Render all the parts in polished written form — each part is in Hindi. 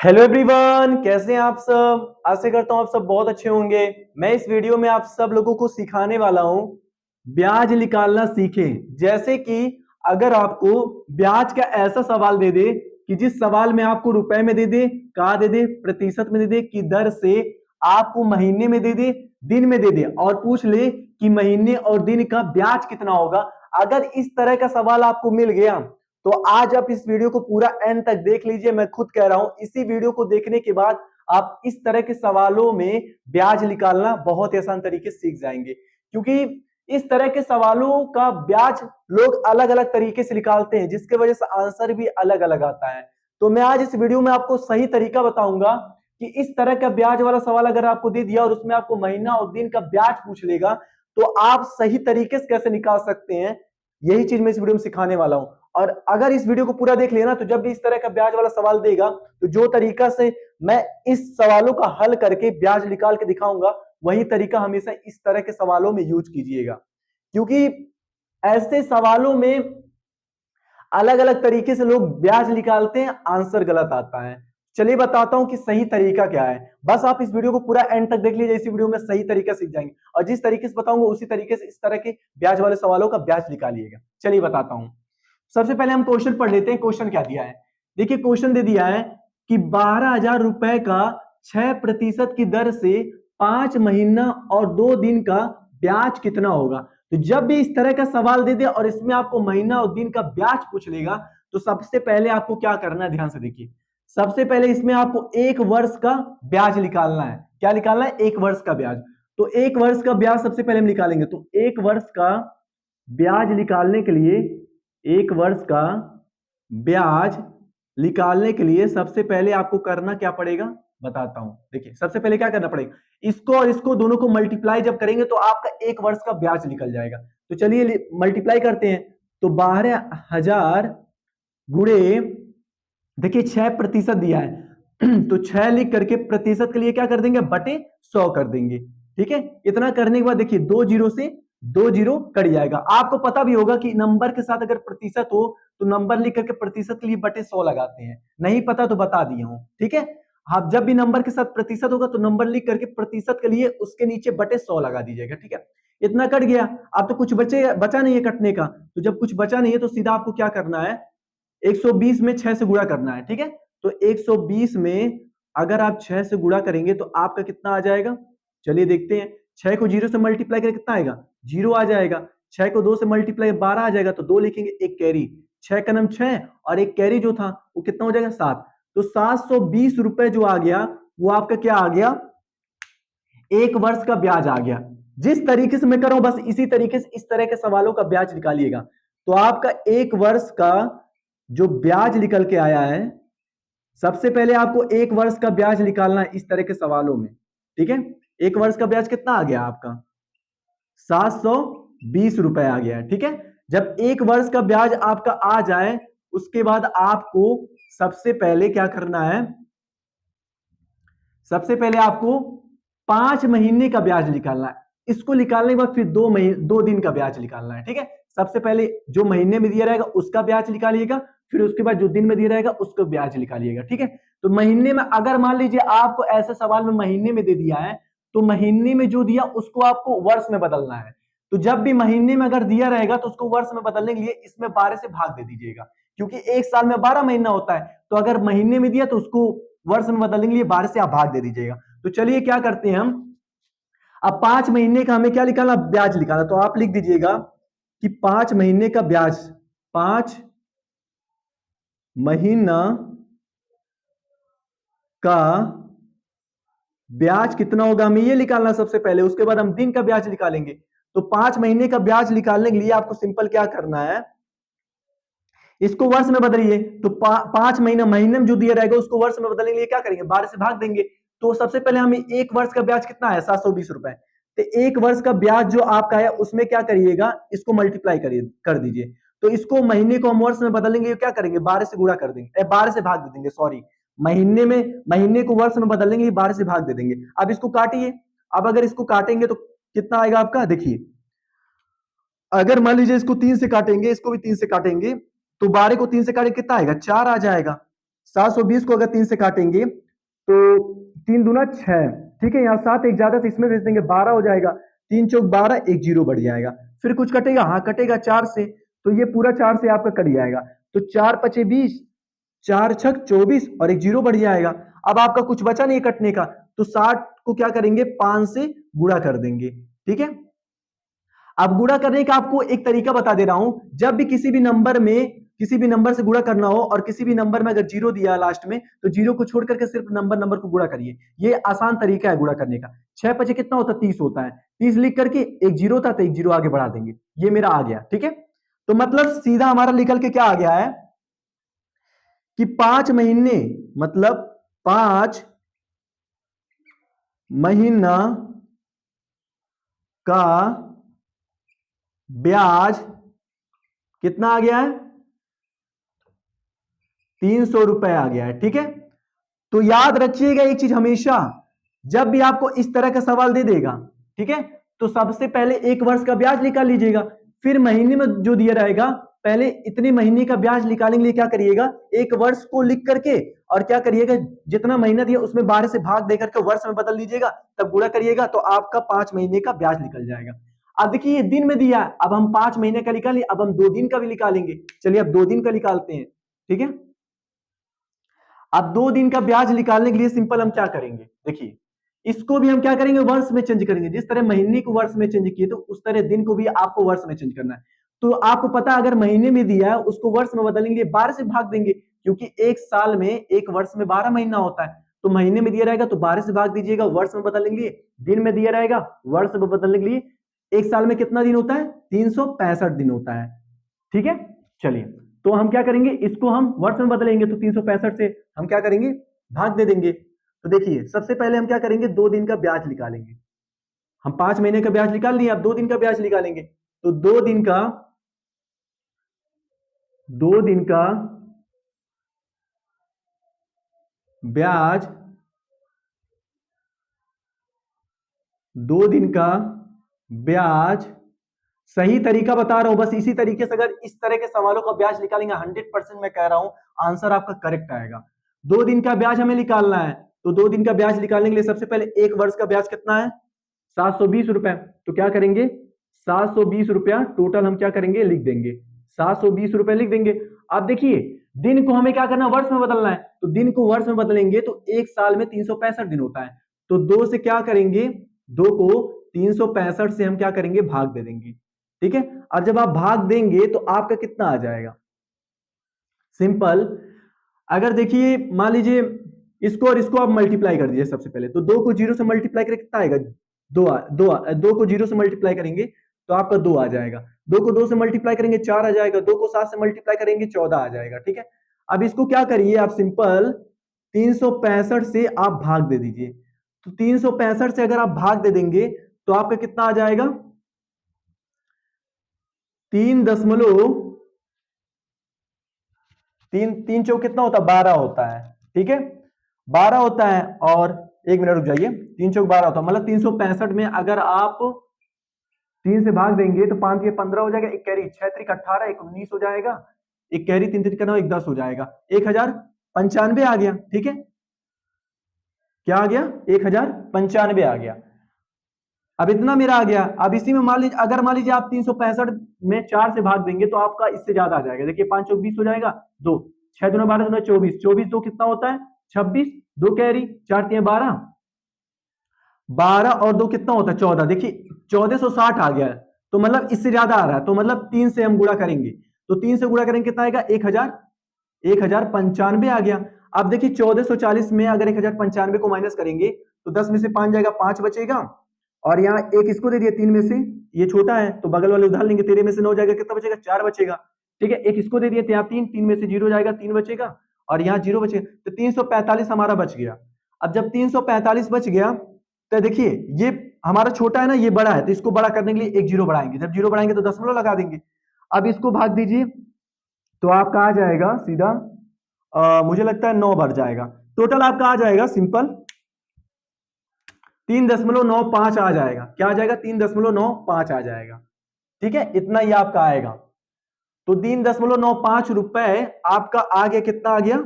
हेलो एवरीवन, कैसे हैं आप सब। आशा करता हूं आप सब बहुत अच्छे होंगे। मैं इस वीडियो में आप सब लोगों को सिखाने वाला हूं ब्याज निकालना सीखें। जैसे कि अगर आपको ब्याज का ऐसा सवाल दे दे कि जिस सवाल में आपको रुपए में दे दे, का दे दे, प्रतिशत में दे दे, कि दर से आपको महीने में दे दे, दिन में दे दे, और पूछ ले कि महीने और दिन का ब्याज कितना होगा। अगर इस तरह का सवाल आपको मिल गया तो आज आप इस वीडियो को पूरा एंड तक देख लीजिए। मैं खुद कह रहा हूं, इसी वीडियो को देखने के बाद आप इस तरह के सवालों में ब्याज निकालना बहुत ही आसान तरीके से सीख जाएंगे। क्योंकि इस तरह के सवालों का ब्याज लोग अलग अलग तरीके से निकालते हैं, जिसके वजह से आंसर भी अलग अलग आता है। तो मैं आज इस वीडियो में आपको सही तरीका बताऊंगा कि इस तरह का ब्याज वाला सवाल अगर आपको दे दिया और उसमें आपको महीना और दिन का ब्याज पूछ लेगा तो आप सही तरीके से कैसे निकाल सकते हैं, यही चीज मैं इस वीडियो में सिखाने वाला हूं। और अगर इस वीडियो को पूरा देख लेना तो जब भी इस तरह का ब्याज वाला सवाल देगा तो जो तरीका से मैं इस सवालों का हल करके ब्याज निकाल के दिखाऊंगा, वही तरीका हमेशा इस तरह के सवालों में यूज कीजिएगा। क्योंकि ऐसे सवालों में अलग अलग तरीके से लोग ब्याज निकालते हैं, आंसर गलत आता है। चलिए बताता हूं कि सही तरीका क्या है। बस आप इस वीडियो को पूरा एंड तक देख लीजिए, इसी वीडियो में सही तरीका सीख जाएंगे और जिस तरीके से बताऊंगा उसी तरीके से इस तरह के ब्याज वाले सवालों का ब्याज निकालिएगा। चलिए बताता हूं। सबसे पहले हम क्वेश्चन पढ़ लेते हैं। क्वेश्चन क्या दिया है, देखिए क्वेश्चन दे दिया है कि 12,000 रुपए का 6% की दर से 5 महीना और 2 दिन का ब्याज कितना होगा। तो जब भी इस तरह का सवाल दे दे और इसमें आपको महीना और दिन का ब्याज पूछ लेगा तो सबसे पहले आपको क्या करना है, ध्यान से देखिए। सबसे पहले इसमें आपको एक वर्ष का ब्याज निकालना है। क्या निकालना है? एक वर्ष का ब्याज। तो एक वर्ष का ब्याज सबसे पहले हम निकालेंगे। तो एक वर्ष का ब्याज निकालने के लिए, एक वर्ष का ब्याज निकालने के लिए सबसे पहले आपको करना क्या पड़ेगा, बताता हूं। देखिए सबसे पहले क्या करना पड़ेगा, इसको और इसको दोनों को मल्टीप्लाई जब करेंगे तो आपका एक वर्ष का ब्याज निकल जाएगा। तो चलिए मल्टीप्लाई करते हैं। तो 12,000 गुणे, देखिए 6% दिया है तो 6 लिख करके प्रतिशत के लिए क्या कर देंगे, बटे 100 कर देंगे। ठीक है, इतना करने के बाद देखिए 2 जीरो से 2 जीरो कट जाएगा। आपको पता भी होगा कि नंबर के साथ अगर प्रतिशत हो तो नंबर लिख करके प्रतिशत के लिए बटे 100 लगाते हैं। नहीं पता तो बता दिया हूं। ठीक है, आप जब भी नंबर के साथ प्रतिशत होगा तो नंबर लिख करके प्रतिशत के लिए उसके नीचे बटे 100 लगा दीजिएगा। ठीक है, इतना कट गया। अब तो कुछ बचा नहीं है कटने का। तो जब कुछ बचा नहीं है तो सीधा आपको क्या करना है, 120 में 6 से गुणा करना है। ठीक है, तो 120 में अगर आप 6 से गुणा करेंगे तो आपका कितना आ जाएगा, चलिए देखते हैं। 6 को 0 से मल्टीप्लाई करें कितना आएगा, 0 आ जाएगा। 6 को 2 से मल्टीप्लाई 12 आ जाएगा, तो 2 लिखेंगे, एक कैरी, 6 का नाम 6 और एक कैरी जो था वो कितना हो जाएगा, 7। तो 720 रुपए जो आ गया वो आपका क्या आ गया, एक वर्ष का ब्याज आ गया। जिस तरीके से मैं कर रहा हूं बस इसी तरीके से इस तरह के सवालों का ब्याज निकालिएगा। तो आपका एक वर्ष का जो ब्याज निकल के आया है, सबसे पहले आपको एक वर्ष का ब्याज निकालना है इस तरह के सवालों में। ठीक है, एक वर्ष का ब्याज कितना आ गया आपका, 720 रुपए आ गया है। ठीक है, जब एक वर्ष का ब्याज आपका आ जाए उसके बाद आपको सबसे पहले क्या करना है, सबसे पहले आपको 5 महीने का ब्याज निकालना है। इसको निकालने के बाद फिर 2 दिन का ब्याज निकालना है। ठीक है, सबसे पहले जो महीने में दिया रहेगा उसका ब्याज निकालिएगा, फिर उसके बाद जो दिन में दिया रहेगा उसको ब्याज निकालिएगा। ठीक है, तो महीने में अगर मान लीजिए आपको ऐसे सवाल में महीने में दे दिया है तो महीने में जो दिया उसको आपको वर्ष में बदलना है। तो जब भी महीने में अगर दिया रहेगा तो उसको वर्ष में बदलने के लिए इसमें 12 से भाग दे दीजिएगा। क्योंकि एक साल में 12 महीना होता है, तो अगर महीने में दिया तो उसको वर्ष में बदलने के लिए 12 से आप भाग दे दीजिएगा। तो चलिए क्या करते हैं हम, अब 5 महीने का हमें क्या निकालना, ब्याज निकालना। तो आप लिख दीजिएगा कि 5 महीने का ब्याज, 5 महीना का ब्याज कितना होगा, हमें ये निकालना सबसे पहले। उसके बाद हम दिन का ब्याज निकालेंगे। तो 5 महीने का ब्याज निकालने के लिए आपको सिंपल क्या करना है, इसको वर्ष में बदलिए। तो 5 महीना, महीने में जो दिया रहेगा उसको वर्ष में बदलने के लिए क्या करेंगे, 12 से भाग देंगे। तो सबसे पहले हमें एक वर्ष का ब्याज कितना है, 720 रुपए। तो एक वर्ष का ब्याज जो आपका है उसमें क्या करिएगा, इसको मल्टीप्लाई करिए, कर दीजिए। तो इसको महीने को हम वर्ष में बदलेंगे, क्या करेंगे, 12 से गुणा कर देंगे, 12 से भाग दे देंगे, सॉरी। महीने में, महीने को वर्ष में बदलेंगे, 12 से भाग दे देंगे। अब इसको काटिए। अब अगर इसको काटेंगे तो कितना आएगा आपका, देखिए अगर मान लीजिए इसको 3 से काटेंगे, इसको भी 3 से काटेंगे, तो 12 को 3 से काटेंगे कितना आएगा, 4 आ जाएगा। 720 को अगर 3 से काटेंगे तो 3 दूना 6, ठीक है, यहाँ 7 एक ज्यादा तो इसमें भेज देंगे 12 हो जाएगा, 3 चौक 12, एक जीरो बढ़ जाएगा। फिर कुछ कटेगा, हाँ कटेगा 4 से, तो ये पूरा 4 से आपका कट जाएगा, तो 4 पचे 20, 4 छक 24 और एक जीरो बढ़ जाएगा। अब आपका कुछ बचा नहीं कटने का, तो 60 को क्या करेंगे 5 से गुणा कर देंगे, ठीक है। अब गुणा करने का आपको एक तरीका बता दे रहा हूं, जब भी किसी भी नंबर से गुणा करना हो और किसी भी नंबर में अगर जीरो दिया लास्ट में, तो जीरो को छोड़ करके सिर्फ नंबर को गुणा करिए, ये आसान तरीका है गुणा करने का। 6 पचे कितना होता है 30 होता है, 30 लिख करके एक जीरो था तो एक जीरो आगे बढ़ा देंगे, ये मेरा आ गया, ठीक है। तो मतलब सीधा हमारा निकल के क्या आ गया है कि 5 महीने मतलब 5 महीना का ब्याज कितना आ गया है 300 रुपए आ गया है, ठीक है। तो याद रखिएगा एक चीज हमेशा, जब भी आपको इस तरह का सवाल दे देगा, ठीक है, तो सबसे पहले एक वर्ष का ब्याज निकाल लीजिएगा, फिर महीने में जो दिया रहेगा पहले इतने महीने का ब्याज निकालने के लिए क्या करिएगा, एक वर्ष को लिख करके और क्या करिएगा जितना महीना दिया उसमें 12 से भाग देकर के वर्ष में बदल लीजिएगा, तब गुणा करिएगा तो आपका 5 महीने का ब्याज निकल जाएगा। अब देखिए ये दिन में दिया है, अब हम 5 महीने का निकालें, अब हम 2 दिन का भी निकालेंगे, चलिए अब 2 दिन का निकालते हैं, ठीक है। अब 2 दिन का ब्याज निकालने के लिए सिंपल हम क्या करेंगे, देखिए इसको भी हम क्या करेंगे वर्ष में चेंज करेंगे, जिस तरह महीने को वर्ष में चेंज किए तो उस तरह दिन को भी आपको वर्ष में चेंज करना है। तो आपको पता अगर महीने में दिया है उसको वर्ष में बदलेंगे, 12 से भाग देंगे, क्योंकि एक साल में एक वर्ष में 12 महीना होता है, तो महीने में दिया रहेगा तो 12 से भाग दीजिएगा, वर्ष में बदलने के लिए दिन में दिया रहेगा, वर्ष में बदलने के लिए एक साल में कितना दिन होता है 365 दिन होता है, ठीक है। चलिए तो हम क्या करेंगे, इसको हम वर्ष में बदलेंगे तो 365 से हम क्या करेंगे भाग दे देंगे। तो देखिए सबसे पहले हम क्या करेंगे 2 दिन का ब्याज निकालेंगे, हम 5 महीने का ब्याज निकाल लिए, अब 2 दिन का ब्याज निकालेंगे, तो 2 दिन का ब्याज 2 दिन का ब्याज, सही तरीका बता रहा हूं, बस इसी तरीके से अगर इस तरह के सवालों का ब्याज निकालेंगे 100% मैं कह रहा हूं आंसर आपका करेक्ट आएगा। 2 दिन का ब्याज हमें निकालना है, तो 2 दिन का ब्याज निकालने के लिए सबसे पहले एक वर्ष का ब्याज कितना है 720 रुपए, तो क्या करेंगे 720 रुपया टोटल हम क्या करेंगे लिख देंगे, 720 रुपए लिख देंगे। अब देखिए दिन को हमें क्या करना वर्ष में बदलना है, तो दिन को वर्ष में बदलेंगे तो एक साल में 365 दिन होता है, तो 2 से क्या करेंगे 2 को 365 से हम क्या करेंगे भाग दे देंगे, ठीक है। और जब आप भाग देंगे तो आपका कितना आ जाएगा सिंपल, अगर देखिए मान लीजिए इसको और इसको आप मल्टीप्लाई कर दीजिए सबसे पहले, तो 2 को 0 से मल्टीप्लाई करें कितना आएगा 2 को 0 से मल्टीप्लाई करेंगे तो आपका 2 आ जाएगा, 2 को 2 से मल्टीप्लाई करेंगे 4 आ जाएगा, 2 को 7 से मल्टीप्लाई करेंगे 14 आ जाएगा, ठीक है। अब इसको क्या करिए आप सिंपल 365 से आप भाग दे दीजिए, तो 365 से अगर आप भाग दे देंगे तो आपका कितना आ जाएगा 3 चौक कितना होता है 12 होता है, ठीक है 12 होता है, और एक मिनट रुक जाइए 3 चौक 12 होता है, मतलब 365 में अगर आप 3 से भाग देंगे तो 5 ये 15 हो जाएगा, एक कैरी 6 त्रिक 18, एक 19 हो जाएगा, एक कैरी 3 त्रिक 9 एक 10 हो जाएगा, 1095 आ गया, ठीक है क्या आ गया 1095 आ गया। अब इतना मेरा आ गया, अब इसी में मान लीजिए अगर मान लीजिए आप 365 में 4 से भाग देंगे तो आपका इससे ज्यादा आ जाएगा, देखिए 5 चौक 20 हो जाएगा, 2 6 दूना 12 दूना 24, 24 2 कितना होता है 26, 2 कैरी 4 3 12, 12 और 2 कितना होता है 14, देखिए 1460 आ गया है, तो मतलब इससे ज्यादा आ रहा है, तो मतलब 3 से हम गुणा करेंगे, तो 3 से गुणा करेंगे कितना आएगा 1095 आ गया। अब देखिए 1440 में अगर 1095 को माइनस करेंगे तो 10 में से 5 जाएगा 5 बचेगा, और यहाँ एक इसको दे दिया 3 में से, ये छोटा है तो बगल वाले उधार लेंगे, 13 में से 9 जाएगा कितना बचेगा 4 बचेगा, ठीक है। एक इसको दे दिया यहाँ 3 में से 0 जाएगा 3 बचेगा, और यहाँ 0 बचेगा, तो 345 हमारा बच गया। अब जब 345 बच गया तो देखिए ये हमारा छोटा है ना ये बड़ा है, तो इसको बड़ा करने के लिए एक 0 बढ़ाएंगे, जब 0 बढ़ाएंगे तो दशमलव लगा देंगे। अब इसको भाग दीजिए तो आपका आ जाएगा सीधा मुझे लगता है 9 बढ़ जाएगा, टोटल आपका आ जाएगा सिंपल 3.95 आ जाएगा, क्या आ जाएगा 3.95 आ जाएगा, ठीक है इतना ही आपका आएगा। तो 3.95 रुपए आपका आ गया, कितना आ गया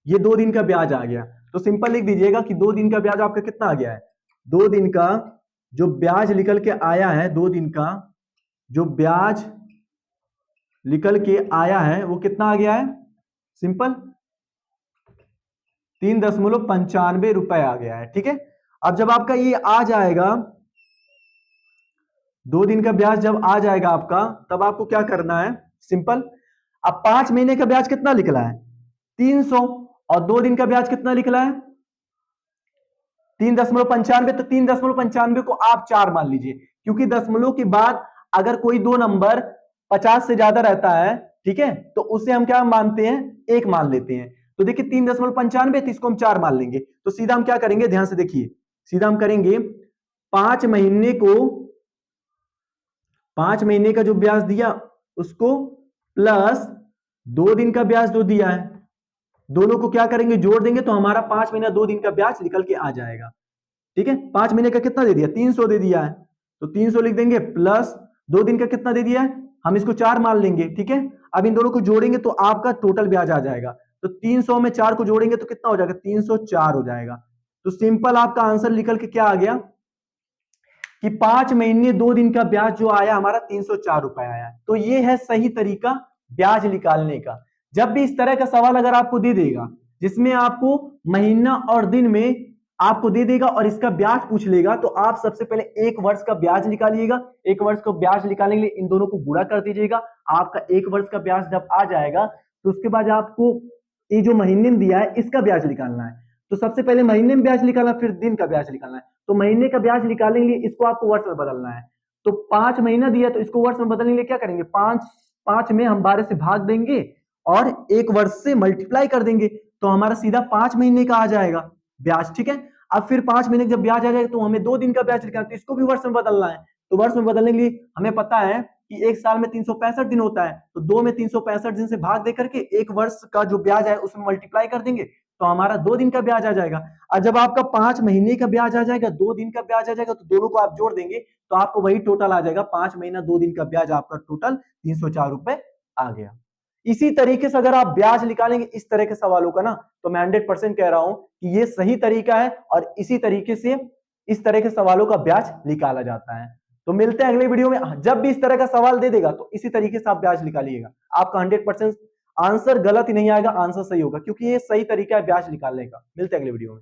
ये 2 दिन का ब्याज आ गया। तो सिंपल लिख दीजिएगा कि 2 दिन का ब्याज आपका कितना आ गया है। 2 दिन का जो ब्याज निकल के आया है, 2 दिन का जो ब्याज निकल के आया है वो कितना आ गया है, सिंपल 3.95 रुपए आ गया है। ठीक है, अब जब आपका ये आ जाएगा, 2 दिन का ब्याज जब आ जाएगा आपका, तब आपको क्या करना है, सिंपल, अब 5 महीने का ब्याज कितना निकला है 300, और 2 दिन का ब्याज कितना निकला है 3.95, तो 3.95 को आप 4 मान लीजिए, क्योंकि दशमलव के बाद अगर कोई दो नंबर 50 से ज्यादा रहता है, ठीक है, तो उसे हम क्या मानते हैं, 1 मान लेते हैं। तो देखिए 3.95, तो इसको हम 4 मान लेंगे। तो सीधा हम क्या करेंगे, ध्यान से देखिए, सीधा हम करेंगे 5 महीने को, 5 महीने का जो ब्याज दिया उसको प्लस 2 दिन का ब्याज जो दिया है, दोनों को क्या करेंगे, जोड़ देंगे, तो हमारा 5 महीना 2 दिन का ब्याज निकल के आ जाएगा। ठीक है, 5 महीने का कितना दे दिया, 300 दे दिया है, तो 300 लिख देंगे, प्लस 2 दिन का कितना दे दिया है, हम इसको 4 मान लेंगे। ठीक है, अब इन दोनों को जोड़ेंगे तो आपका टोटल ब्याज आ जाएगा। तो 300 में 4 को जोड़ेंगे तो कितना हो जाएगा, 304 हो जाएगा। तो सिंपल आपका आंसर निकल के क्या आ गया कि 5 महीने 2 दिन का ब्याज जो आया हमारा 304 रुपए आया। तो ये है सही तरीका ब्याज निकालने का। जब भी इस तरह का सवाल अगर आपको दे देगा जिसमें आपको महीना और दिन में आपको दे देगा और इसका ब्याज पूछ लेगा, तो आप सबसे पहले 1 वर्ष का ब्याज निकालिएगा। 1 वर्ष का ब्याज निकालने के लिए इन दोनों को गुणा कर दीजिएगा। आपका 1 वर्ष का ब्याज जब आ जाएगा तो उसके बाद आपको ये जो महीने में दिया है इसका ब्याज निकालना है। तो सबसे पहले महीने में ब्याज निकालना, फिर दिन का ब्याज निकालना है। तो महीने का ब्याज निकालने के लिए इसको आपको वर्ष में बदलना है। तो 5 महीना दिया तो इसको वर्ष में बदलने के लिए क्या करेंगे, 5 में हम 12 से भाग देंगे और 1 वर्ष से मल्टीप्लाई कर देंगे, तो हमारा सीधा 5 महीने का आ जाएगा ब्याज। ठीक है, अब फिर 5 महीने जब ब्याज आ जाएगा तो हमें 2 दिन का ब्याज निकालना है, तो इसको भी वर्ष में बदलना है। तो वर्ष में बदलने के लिए हमें पता है कि एक साल में 365 दिन होता है, तो 2 में 365 दिन से भाग दे करके 1 वर्ष का जो ब्याज है उसमें मल्टीप्लाई कर देंगे, तो हमारा 2 दिन का ब्याज आ जाएगा। और जब आपका 5 महीने का ब्याज आ जाएगा, 2 दिन का ब्याज आ जाएगा, तो दोनों को आप जोड़ देंगे तो आपको वही टोटल आ जाएगा। 5 महीना 2 दिन का ब्याज आपका टोटल 304 रुपए आ गया। इसी तरीके से अगर आप ब्याज निकालेंगे इस तरह के सवालों का ना, तो मैं 100% कह रहा हूं कि ये सही तरीका है और इसी तरीके से इस तरह के सवालों का ब्याज निकाला जाता है। तो मिलते हैं अगले वीडियो में। जब भी इस तरह का सवाल दे देगा तो इसी तरीके से आप ब्याज निकालिएगा, आपका 100% आंसर गलत ही नहीं आएगा, आंसर सही होगा, क्योंकि ये सही तरीका है ब्याज निकालने का। मिलते हैं अगले वीडियो में।